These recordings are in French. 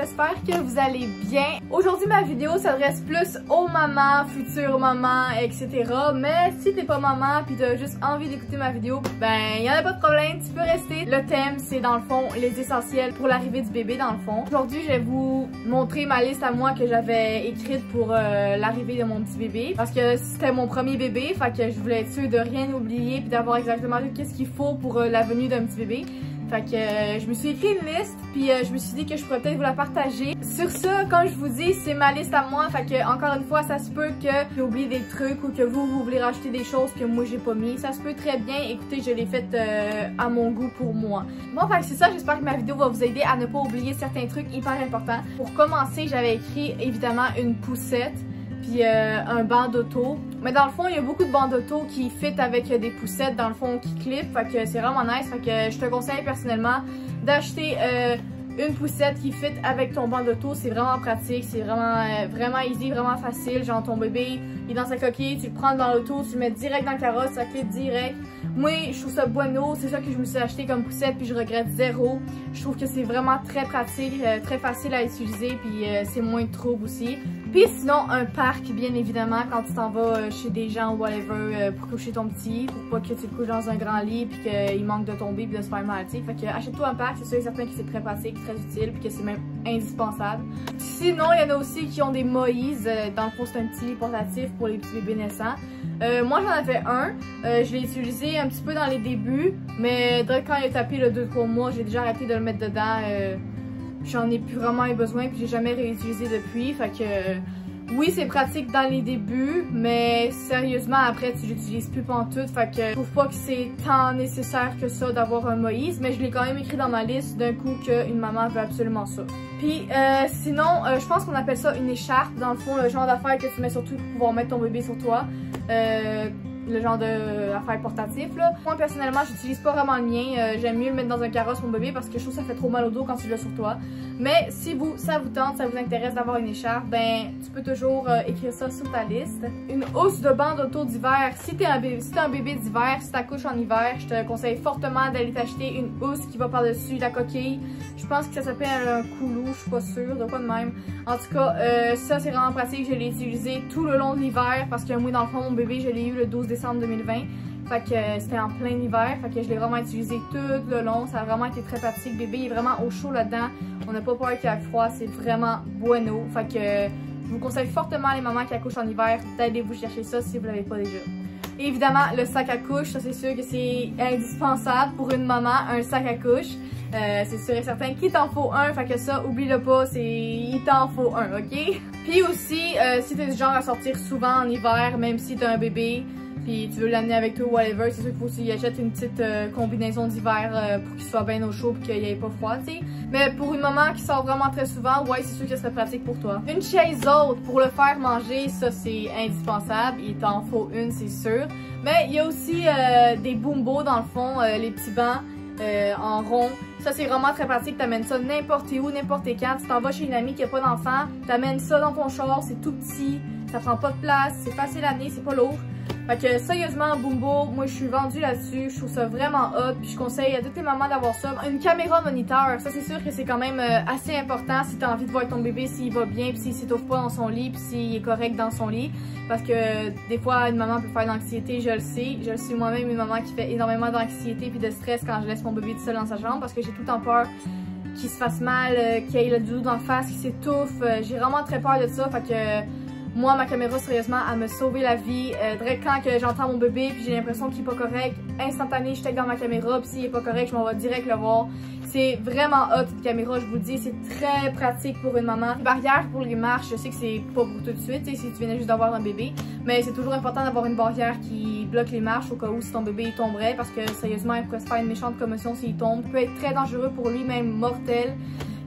j'espère que vous allez bien. Aujourd'hui ma vidéo s'adresse plus aux mamans, futures mamans, etc. Mais si t'es pas maman pis t'as juste envie d'écouter ma vidéo, ben y'en a pas de problème, tu peux rester. Le thème c'est dans le fond les essentiels pour l'arrivée du bébé dans le fond. Aujourd'hui je vais vous montrer ma liste à moi que j'avais écrite pour l'arrivée de mon petit bébé. Parce que c'était mon premier bébé, fait que je voulais être sûre de rien oublier puis d'avoir exactement qu'est-ce qu'il faut pour la venue d'un petit bébé. Fait que je me suis écrit une liste, puis je me suis dit que je pourrais peut-être vous la partager. Sur ça, comme je vous dis, c'est ma liste à moi, fait que encore une fois, ça se peut que j'ai oublié des trucs ou que vous voulez rajouter des choses que moi j'ai pas mis. Ça se peut très bien, écoutez, je l'ai faite à mon goût pour moi. Bon, fait que c'est ça, j'espère que ma vidéo va vous aider à ne pas oublier certains trucs hyper importants. Pour commencer, j'avais écrit évidemment une poussette, puis un banc d'auto. Mais dans le fond, il y a beaucoup de bancs d'auto qui fit avec des poussettes, dans le fond, qui clipent. Fait que c'est vraiment nice. Fait que je te conseille personnellement d'acheter une poussette qui fit avec ton banc d'auto. C'est vraiment pratique, c'est vraiment easy, vraiment facile. Genre ton bébé, il est dans sa coquille, tu le prends dans l'auto, tu le mets direct dans le carrosse, ça clip direct. Moi, je trouve ça bueno, c'est ça que je me suis acheté comme poussette, puis je regrette zéro. Je trouve que c'est vraiment très pratique, très facile à utiliser, puis c'est moins de trouble aussi. Puis sinon, un parc, bien évidemment, quand tu t'en vas chez des gens ou whatever pour coucher ton petit, pour pas que tu le couches dans un grand lit puis qu'il manque de tomber puis de se faire mal, tu sais. Fait que achète-toi un parc, c'est sûr et certain que c'est très pratique, très utile puis que c'est même indispensable. Sinon, il y en a aussi qui ont des Moïse, dans le fond c'est un petit lit portatif pour les petits bébés naissants. Moi j'en avais un, je l'ai utilisé un petit peu dans les débuts, mais quand il a tapé le 2-3 mois, j'ai déjà arrêté de le mettre dedans. J'en ai plus vraiment eu besoin puis j'ai jamais réutilisé depuis, fait que oui c'est pratique dans les débuts, mais sérieusement après tu l'utilises plus pantoute, fait que je trouve pas que c'est tant nécessaire que ça d'avoir un Moïse, mais je l'ai quand même écrit dans ma liste d'un coup qu'une maman veut absolument ça. Puis sinon je pense qu'on appelle ça une écharpe, dans le fond le genre d'affaire que tu mets surtout pour pouvoir mettre ton bébé sur toi. Le genre d'affaires portatif là. Moi personnellement j'utilise pas vraiment le mien, j'aime mieux le mettre dans un carrosse mon bébé parce que je trouve que ça fait trop mal au dos quand tu l'as sur toi. Mais si ça vous tente, ça vous intéresse d'avoir une écharpe, ben tu peux toujours écrire ça sur ta liste. Une housse de banc d'auto d'hiver, si t'es un bébé d'hiver, si t'accouches en hiver, je te conseille fortement d'aller t'acheter une housse qui va par-dessus la coquille. Je pense que ça s'appelle un coulou, je suis pas sûre, de quoi de même. En tout cas, ça c'est vraiment pratique, je l'ai utilisé tout le long de l'hiver parce que moi dans le fond mon bébé je l'ai eu le 12 décembre 2020. Fait que c'était en plein hiver, fait que je l'ai vraiment utilisé tout le long, ça a vraiment été très pratique. Le bébé est vraiment au chaud là-dedans, on n'a pas peur qu'il y ait froid, c'est vraiment bueno. Fait que je vous conseille fortement les mamans qui accouchent en hiver d'aller vous chercher ça si vous l'avez pas déjà. Et évidemment, le sac à couche, ça c'est sûr que c'est indispensable pour une maman, un sac à couche. C'est sûr et certain qu'il t'en faut un, fait que ça, oublie-le pas, il t'en faut un, ok? Puis aussi, si t'es du genre à sortir souvent en hiver, même si t'as un bébé, puis tu veux l'amener avec toi ou whatever, c'est sûr qu'il faut aussi acheter une petite combinaison d'hiver pour qu'il soit bien au chaud et qu'il n'y ait pas froid, tu sais. Mais pour une maman qui sort vraiment très souvent, ouais, c'est sûr que ce serait pratique pour toi. Une chaise haute pour le faire manger, ça c'est indispensable, il t'en faut une, c'est sûr. Mais il y a aussi des boombos dans le fond, les petits bancs en rond. Ça c'est vraiment très pratique, t'amènes ça n'importe où, n'importe quand. Tu t'en vas chez une amie qui a pas d'enfant, t'amènes ça dans ton char, c'est tout petit, ça prend pas de place, c'est facile à amener, c'est pas lourd. Fait que sérieusement, Boombo, moi je suis vendue là-dessus, je trouve ça vraiment hot, puis je conseille à toutes les mamans d'avoir ça. Une caméra moniteur, ça c'est sûr que c'est quand même assez important si t'as envie de voir ton bébé s'il va bien, puis s'il s'étouffe pas dans son lit, puis s'il est correct dans son lit. Parce que des fois une maman peut faire de l'anxiété, je le sais. Je le suis moi-même une maman qui fait énormément d'anxiété puis de stress quand je laisse mon bébé tout seul dans sa chambre parce que j'ai tout le temps peur qu'il se fasse mal, qu'il ait le doudou d'en face, qu'il s'étouffe. J'ai vraiment très peur de ça, fait que moi, ma caméra, sérieusement, elle me sauvé la vie. Direct quand que j'entends mon bébé puis j'ai l'impression qu'il est pas correct, instantané, je check dans ma caméra puis s'il est pas correct, je m'en vais direct le voir. C'est vraiment hot cette caméra, je vous le dis, c'est très pratique pour une maman. Barrière pour les marches, je sais que c'est pas pour tout de suite, si tu venais juste d'avoir un bébé, mais c'est toujours important d'avoir une barrière qui bloque les marches au cas où si ton bébé il tomberait parce que sérieusement, il pourrait se faire une méchante commotion s'il tombe. Ça peut être très dangereux pour lui, même mortel.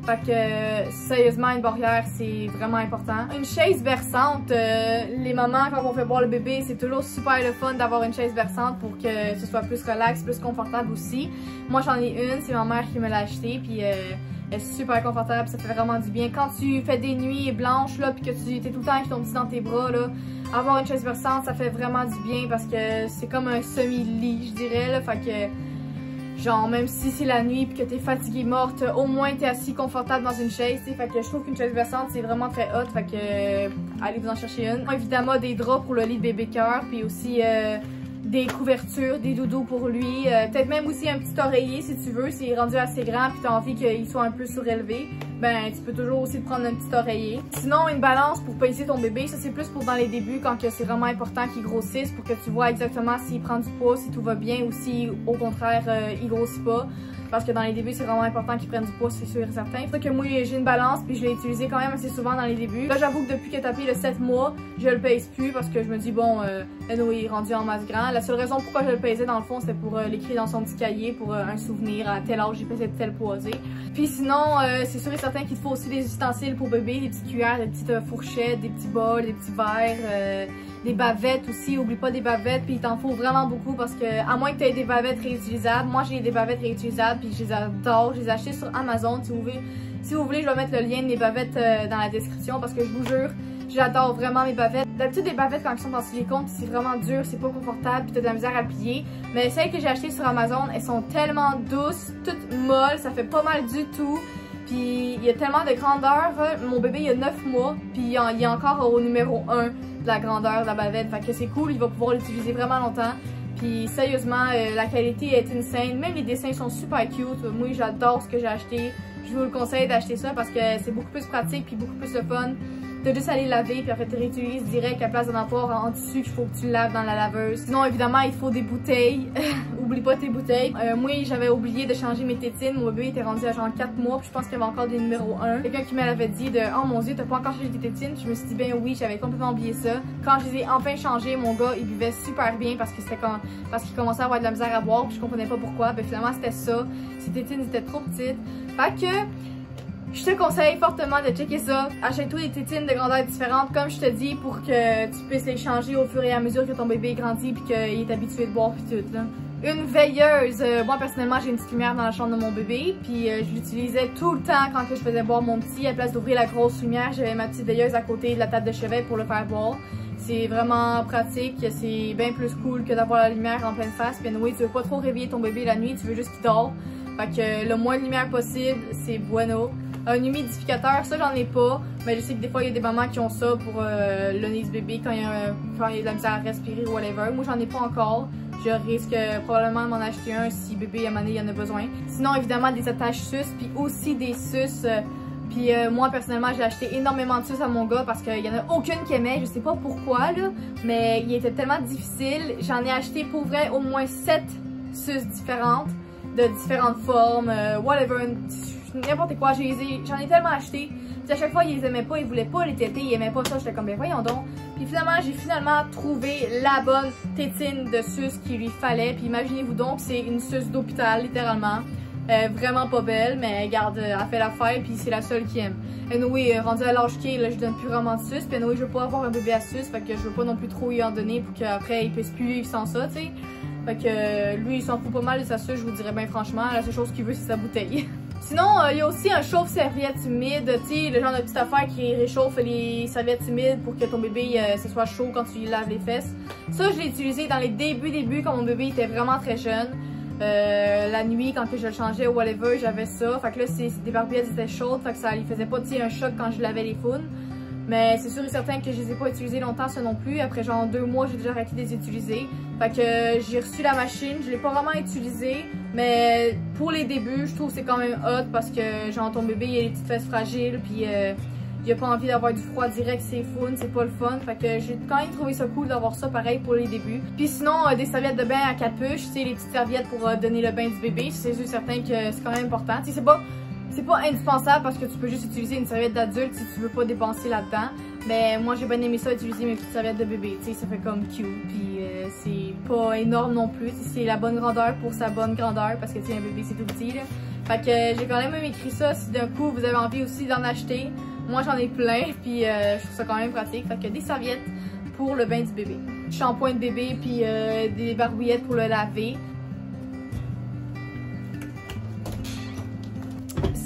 Fait que sérieusement une barrière c'est vraiment important. Une chaise versante, les mamans quand on fait boire le bébé c'est toujours super le fun d'avoir une chaise versante pour que ce soit plus relax, plus confortable aussi. Moi j'en ai une, c'est ma mère qui me l'a achetée puis elle est super confortable, ça fait vraiment du bien. Quand tu fais des nuits blanches là puis que tu es tout le temps avec ton petit dans tes bras là, avoir une chaise versante ça fait vraiment du bien parce que c'est comme un semi-lit je dirais là, fait que Genre, même si c'est la nuit pis que t'es fatiguée morte, au moins t'es assis confortable dans une chaise, t'sais. Fait que je trouve qu'une chaise versante, c'est vraiment très hot. Fait que, allez vous en chercher une. Évidemment, des draps pour le lit de bébé cœur, puis aussi des couvertures, des doudous pour lui. Peut-être même aussi un petit oreiller si tu veux, s'il est rendu assez grand pis t'as envie qu'il soit un peu surélevé. Ben, tu peux toujours aussi te prendre un petit oreiller. Sinon, une balance pour peser ton bébé, ça c'est plus pour dans les débuts quand c'est vraiment important qu'il grossisse pour que tu vois exactement s'il prend du poids, si tout va bien ou si au contraire il grossit pas. Parce que dans les débuts, c'est vraiment important qu'il prenne du poids, c'est sûr et certain. C'est pour ça que moi, j'ai une balance puis je l'ai utilisée quand même assez souvent dans les débuts. Là, j'avoue que depuis qu'il a tapé le 7 mois, je le pèse plus parce que je me dis, bon, Eno est rendu en masse grand. La seule raison pourquoi je le pesais dans le fond, c'était pour l'écrire dans son petit cahier pour un souvenir à tel âge j'ai pesé tel poids. Puis sinon, c'est sûr et certain qu'il te faut aussi des ustensiles pour bébé, des petites cuillères, des petites fourchettes, des petits bols, des petits verres, des bavettes aussi. Oublie pas des bavettes, puis il t'en faut vraiment beaucoup parce que, à moins que tu aies des bavettes réutilisables, moi j'ai des bavettes réutilisables, puis je les adore. Je les ai achetées sur Amazon. Si vous voulez, je vais mettre le lien de mes bavettes dans la description parce que je vous jure, j'adore vraiment mes bavettes. D'habitude, les bavettes, quand elles sont en silicone, c'est vraiment dur, c'est pas confortable, puis t'as de la misère à plier. Mais celles que j'ai achetées sur Amazon, elles sont tellement douces, toutes molles, ça fait pas mal du tout. Puis il y a tellement de grandeur. Mon bébé il a 9 mois, puis il est encore au numéro 1 de la grandeur de la bavette. Fait que c'est cool, il va pouvoir l'utiliser vraiment longtemps. Puis sérieusement, la qualité est insane. Même les dessins sont super cute. Moi j'adore ce que j'ai acheté. Je vous le conseille d'acheter ça parce que c'est beaucoup plus pratique puis beaucoup plus le fun. T'as juste à les laver puis en fait tu réutilises direct à place d'en avoir en tissu qu'il faut que tu laves dans la laveuse. Sinon évidemment il faut des bouteilles. Oublie pas tes bouteilles. Moi j'avais oublié de changer mes tétines. Mon bébé était rendu à genre 4 mois puis je pense qu'il y avait encore des numéros 1. Quelqu'un qui me l'avait dit de oh mon dieu t'as pas encore changé tes tétines. Je me suis dit ben oui, j'avais complètement oublié ça. Quand je les ai enfin changées, mon gars il buvait super bien parce qu'il commençait à avoir de la misère à boire puis je comprenais pas pourquoi. Ben finalement c'était ça. Ses tétines étaient trop petites. Fait que je te conseille fortement de checker ça. Achète-toi des tétines de grandeur différentes, comme je te dis, pour que tu puisses les changer au fur et à mesure que ton bébé grandit puis qu'il est habitué de boire puis tout, là. Une veilleuse. Moi, personnellement, j'ai une petite lumière dans la chambre de mon bébé, puis je l'utilisais tout le temps quand je faisais boire mon petit. À la place d'ouvrir la grosse lumière, j'avais ma petite veilleuse à côté de la table de chevet pour le faire boire. C'est vraiment pratique, c'est bien plus cool que d'avoir la lumière en pleine face. Puis oui, tu veux pas trop réveiller ton bébé la nuit, tu veux juste qu'il dort. Fait que le moins de lumière possible, c'est bueno. Un humidificateur, ça j'en ai pas, mais je sais que des fois il y a des mamans qui ont ça pour le nez du bébé quand il y a de la misère à respirer ou whatever. Moi j'en ai pas encore. Je risque probablement de m'en acheter un si bébé à un moment donné il en a besoin. Sinon évidemment des attaches sus, puis aussi des sus. Puis moi personnellement j'ai acheté énormément de sus à mon gars parce qu'il y en a aucune qui aimait, je sais pas pourquoi là, mais il était tellement difficile. J'en ai acheté pour vrai au moins 7 sus différentes, de différentes formes, whatever, n'importe quoi, j'en ai tellement acheté. Puis à chaque fois, ils les aimaient pas, ils voulaient pas les téter, ils aimaient pas ça, j'étais comme, ben voyons donc. Puis finalement, j'ai finalement trouvé la bonne tétine de suce qu'il lui fallait. Puis imaginez-vous donc, c'est une suce d'hôpital, littéralement. Vraiment pas belle, mais regarde, elle fait l'affaire, puis c'est la seule qui aime. Anyway, rendu à l'âge qu'il est, là, je donne plus vraiment de suce. Puis anyway, je veux pas avoir un bébé à suce, fait que je veux pas non plus trop y en donner pour qu'après, il puisse plus vivre sans ça, tu sais. Fait que lui, il s'en fout pas mal de sa suce, je vous dirais bien franchement. La seule chose qu'il veut, c'est sa bouteille. Sinon, il y a aussi un chauffe-serviette humide, tu sais, le genre de petite affaire qui réchauffe les serviettes humides pour que ton bébé ce soit chaud quand tu lui laves les fesses. Ça, je l'ai utilisé dans les débuts quand mon bébé était vraiment très jeune. La nuit, quand que je le changeais ou whatever, j'avais ça. Fait que là, des barbiettes étaient chaudes, fait que ça lui faisait pas, tu sais, un choc quand je lavais les founes. Mais c'est sûr et certain que je les ai pas utilisés longtemps, ça non plus. Après genre 2 mois, j'ai déjà arrêté de les utiliser. Fait que j'ai reçu la machine, je l'ai pas vraiment utilisée. Mais pour les débuts, je trouve que c'est quand même hot parce que genre ton bébé, il a les petites fesses fragiles, puis il a pas envie d'avoir du froid direct, c'est fun, c'est pas le fun. Fait que j'ai quand même trouvé ça cool d'avoir ça pareil pour les débuts. Puis sinon, des serviettes de bain à capuche, tu sais, les petites serviettes pour donner le bain du bébé. C'est sûr et certain que c'est quand même important. Tu sais, c'est pas indispensable parce que tu peux juste utiliser une serviette d'adulte si tu veux pas dépenser là-dedans. Mais moi j'ai bien aimé ça, utiliser mes petites serviettes de bébé, tu sais, ça fait comme cute. Puis c'est pas énorme non plus, c'est la bonne grandeur pour sa bonne grandeur parce que tu sais, un bébé c'est tout petit là. Fait que j'ai quand même écrit ça si d'un coup vous avez envie aussi d'en acheter. Moi j'en ai plein, puis je trouve ça quand même pratique. Fait que des serviettes pour le bain du bébé. Shampoing de bébé, puis des barbouillettes pour le laver.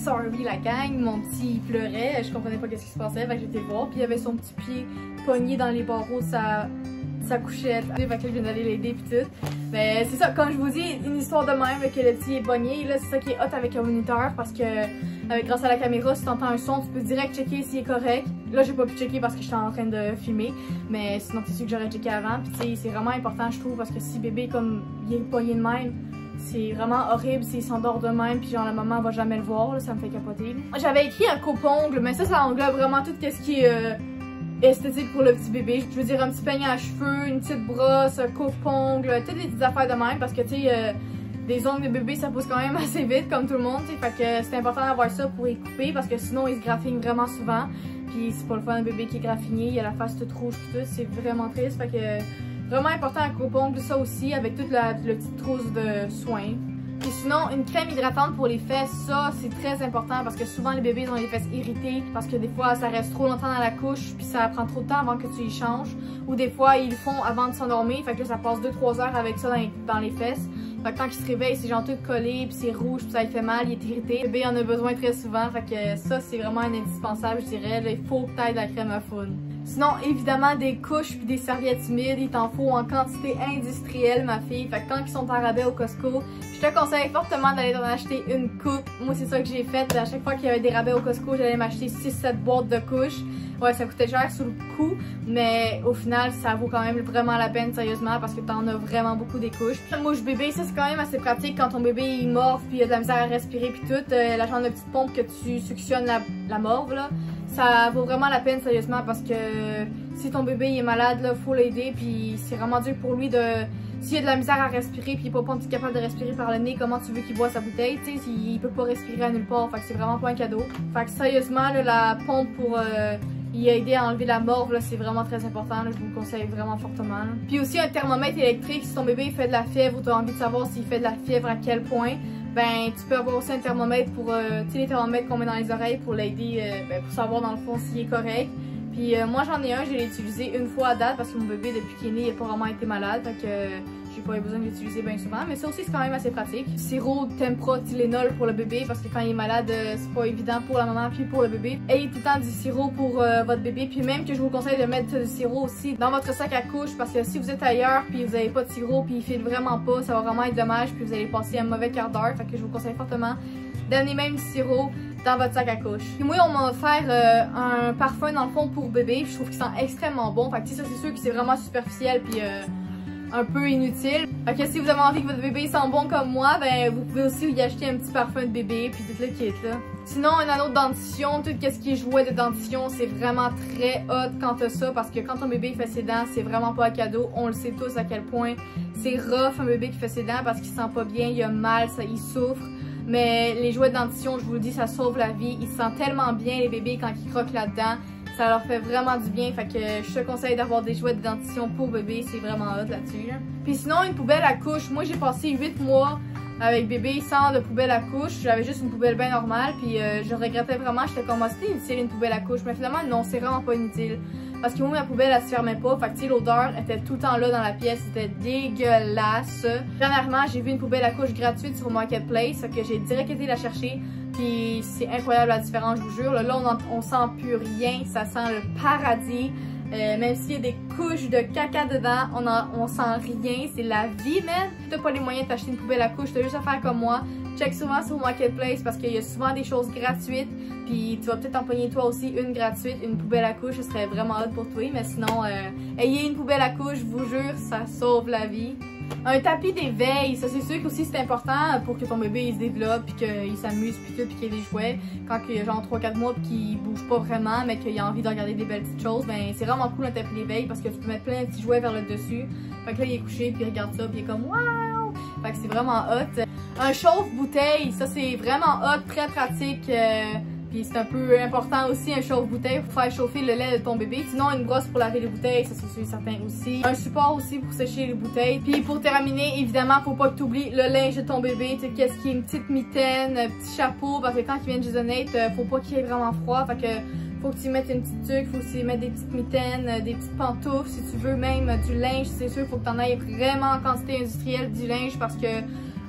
Sorry la gang, mon petit il pleurait, je comprenais pas qu'est-ce qui se passait, fait que j'étais voir, puis il avait son petit pied pogné dans les barreaux de sa couchette. Fait que je viens d'aller l'aider pis tout. Mais c'est ça, comme je vous dis, une histoire de même, que le petit est pogné. Là, c'est ça qui est hot avec un moniteur parce que grâce à la caméra, si tu entends un son, tu peux direct checker s'il est correct. Là, j'ai pas pu checker parce que j'étais en train de filmer, mais sinon, c'est sûr que j'aurais checké avant. Puis, tu sais, c'est vraiment important, je trouve, parce que si bébé, comme il est pogné de même, c'est vraiment horrible s'il s'endort de même, puis genre la maman va jamais le voir, là, ça me fait capoter. J'avais écrit un coupe-ongle, mais ça englobe vraiment tout ce qui est esthétique pour le petit bébé. Je veux dire, un petit peigne à cheveux, une petite brosse, un coupe-ongle, toutes les petites affaires de même, parce que, tu sais, des ongles de bébé, ça pousse quand même assez vite, comme tout le monde, t'sais. Fait que c'est important d'avoir ça pour les couper, parce que sinon, ils se graffinent vraiment souvent. Puis c'est pas le fun, un bébé qui est graffiné, il a la face toute rouge pis tout, c'est vraiment triste. Fait que vraiment important un coupe-ongle, ça aussi, avec toute le petite trousse de soins. Puis sinon, une crème hydratante pour les fesses, ça c'est très important parce que souvent les bébés ont les fesses irritées parce que des fois ça reste trop longtemps dans la couche puis ça prend trop de temps avant que tu y changes. Ou des fois ils le font avant de s'endormir, fait que là ça passe 2-3 heures avec ça dans les fesses. Fait que quand il se réveille, c'est genre tout collé puis c'est rouge puis ça lui fait mal, il est irrité. Le bébé en a besoin très souvent, fait que ça c'est vraiment un indispensable, je dirais. Là, il faut que t'ailles de la crème à foutre. Sinon, évidemment, des couches puis des serviettes humides, il t'en faut en quantité industrielle, ma fille. Fait que quand ils sont en rabais au Costco, je te conseille fortement d'aller t'en acheter une coupe. Moi, c'est ça que j'ai fait. À chaque fois qu'il y avait des rabais au Costco, j'allais m'acheter 6-7 boîtes de couches. Ouais, ça coûtait cher sur le coup, mais au final, ça vaut quand même vraiment la peine, sérieusement, parce que t'en as vraiment beaucoup des couches. Puis, mouche bébé, ça c'est quand même assez pratique quand ton bébé il morve puis il a de la misère à respirer puis tout. La genre de petite pompe que tu suctionnes la morve, là. Ça vaut vraiment la peine, sérieusement, parce que si ton bébé il est malade, là, faut l'aider, puis c'est vraiment dur pour lui de... S'il a de la misère à respirer, puis il est pas capable de respirer par le nez, comment tu veux qu'il boit sa bouteille, tu sais, il peut pas respirer à nulle part, fait que c'est vraiment pas un cadeau. Fait que sérieusement, là, la pompe pour y aider à enlever la morve, là, c'est vraiment très important, là, je vous le conseille vraiment fortement. Là. Puis aussi un thermomètre électrique, si ton bébé il fait de la fièvre ou tu as envie de savoir s'il fait de la fièvre à quel point, ben tu peux avoir aussi un thermomètre pour, tu sais, les thermomètres qu'on met dans les oreilles pour l'aider, pour savoir dans le fond s'il est correct. Puis moi j'en ai un, je l'ai utilisé une fois à date parce que mon bébé depuis qu'il est né il a pas vraiment été malade, donc j'ai pas eu besoin de l'utiliser bien souvent, mais ça aussi c'est quand même assez pratique. Sirop Tempra Tylenol pour le bébé parce que quand il est malade c'est pas évident pour la maman puis pour le bébé. Ayez tout le temps du sirop pour votre bébé, puis même que je vous conseille de mettre du sirop aussi dans votre sac à couche parce que si vous êtes ailleurs puis vous avez pas de sirop puis il file vraiment pas, ça va vraiment être dommage puis vous allez passer un mauvais quart d'heure, fait que je vous conseille fortement d'amener même du sirop dans votre sac à couche. Puis moi, on m'a offert un parfum dans le fond pour bébé, je trouve qu'il sent extrêmement bon. Fait que ça, c'est sûr que c'est vraiment superficiel puis un peu inutile. Fait que si vous avez envie que votre bébé sente bon comme moi, ben vous pouvez aussi y acheter un petit parfum de bébé puis tout le kit là. Sinon, un anneau de dentition, tout ce qui est jouet de dentition, c'est vraiment très hot quand t'as ça parce que quand ton bébé fait ses dents, c'est vraiment pas un cadeau. On le sait tous à quel point c'est rough un bébé qui fait ses dents parce qu'il sent pas bien, il a mal, il souffre. Mais les jouets de dentition, je vous le dis, ça sauve la vie. Ils se sentent tellement bien les bébés quand ils croquent là-dedans. Ça leur fait vraiment du bien. Fait que je te conseille d'avoir des jouets de dentition pour bébé. C'est vraiment hot là-dessus. Puis sinon, une poubelle à couche. Moi, j'ai passé 8 mois avec bébé sans de poubelle à couche. J'avais juste une poubelle bien normale. Puis je regrettais vraiment. J'étais comme, c'était inutile une poubelle à couche. Mais finalement, non, c'est vraiment pas inutile. Parce que moi, ma poubelle, elle se fermait pas. Fait que tu sais, l'odeur était tout le temps là dans la pièce. C'était dégueulasse. Dernièrement, j'ai vu une poubelle à couche gratuite sur Marketplace. Fait que j'ai direct été la chercher. Puis c'est incroyable la différence, je vous jure. Là, on sent plus rien. Ça sent le paradis. Même s'il y a des couches de caca dedans, on sent rien. C'est la vie, man. Si t'as pas les moyens de t'acheter une poubelle à couche, t'as juste à faire comme moi. Check souvent sur Marketplace parce qu'il y a souvent des choses gratuites. Puis tu vas peut-être empoigner toi aussi une gratuite, une poubelle à couche. Ce serait vraiment hot pour toi. Mais sinon, ayez une poubelle à couche, je vous jure, ça sauve la vie. Un tapis d'éveil, ça c'est sûr qu'aussi c'est important pour que ton bébé il se développe puis qu'il s'amuse puis tout puis qu'il y ait des jouets. Quand il y a genre 3-4 mois puis qu'il bouge pas vraiment mais qu'il a envie de regarder des belles petites choses, ben c'est vraiment cool un tapis d'éveil parce que tu peux mettre plein de petits jouets vers le dessus. Fait que là il est couché puis il regarde ça puis il est comme waouh! Fait que c'est vraiment hot. Un chauffe-bouteille, ça c'est vraiment hot, très pratique. Puis c'est un peu important aussi, un chauffe-bouteille pour faire chauffer le lait de ton bébé. Sinon, une brosse pour laver les bouteilles, ça c'est sûr certain aussi. Un support aussi pour sécher les bouteilles. Puis pour terminer, évidemment, faut pas que tu oublies le linge de ton bébé. Tu sais, qu'est-ce qui est une petite mitaine, un petit chapeau, parce que quand il vient de Jaisonnette, faut pas qu'il ait vraiment froid. Fait que faut que tu mettes une petite tuque, faut aussi mettre des petites mitaines, des petites pantoufles, si tu veux même du linge. C'est sûr, faut que tu en ailles vraiment en quantité industrielle du linge parce que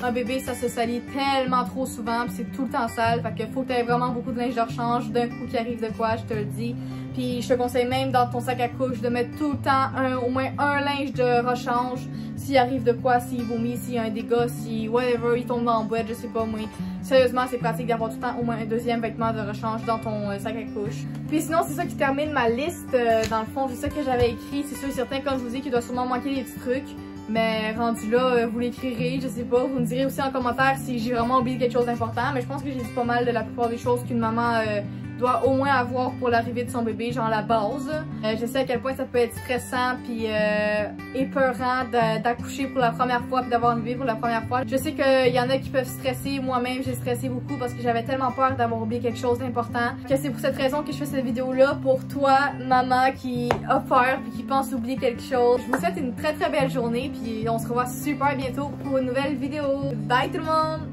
un bébé ça se salit tellement trop souvent puis c'est tout le temps sale, fait que faut que t'aies vraiment beaucoup de linge de rechange d'un coup qu'il arrive de quoi, je te le dis. Puis je te conseille même dans ton sac à couche de mettre tout le temps au moins un linge de rechange s'il arrive de quoi, s'il vomit, s'il y a un dégât, si whatever, il tombe dans le boîte, je sais pas moi. Sérieusement, c'est pratique d'avoir tout le temps au moins un deuxième vêtement de rechange dans ton sac à couche. Puis sinon, c'est ça qui termine ma liste. Dans le fond, c'est ça que j'avais écrit. C'est sûr et certain, comme je vous dis, qu'il doit sûrement manquer des petits trucs. Mais rendu là, vous l'écrirez, je sais pas. Vous me direz aussi en commentaire si j'ai vraiment oublié quelque chose d'important. Mais je pense que j'ai dit pas mal de la plupart des choses qu'une maman doit au moins avoir pour l'arrivée de son bébé, genre la base. Je sais à quel point ça peut être stressant puis épeurant d'accoucher pour la première fois puis d'avoir un bébé pour la première fois. Je sais qu'il y en a qui peuvent stresser, moi-même j'ai stressé beaucoup parce que j'avais tellement peur d'avoir oublié quelque chose d'important que c'est pour cette raison que je fais cette vidéo-là pour toi, maman qui a peur puis qui pense oublier quelque chose. Je vous souhaite une très belle journée puis on se revoit super bientôt pour une nouvelle vidéo. Bye tout le monde!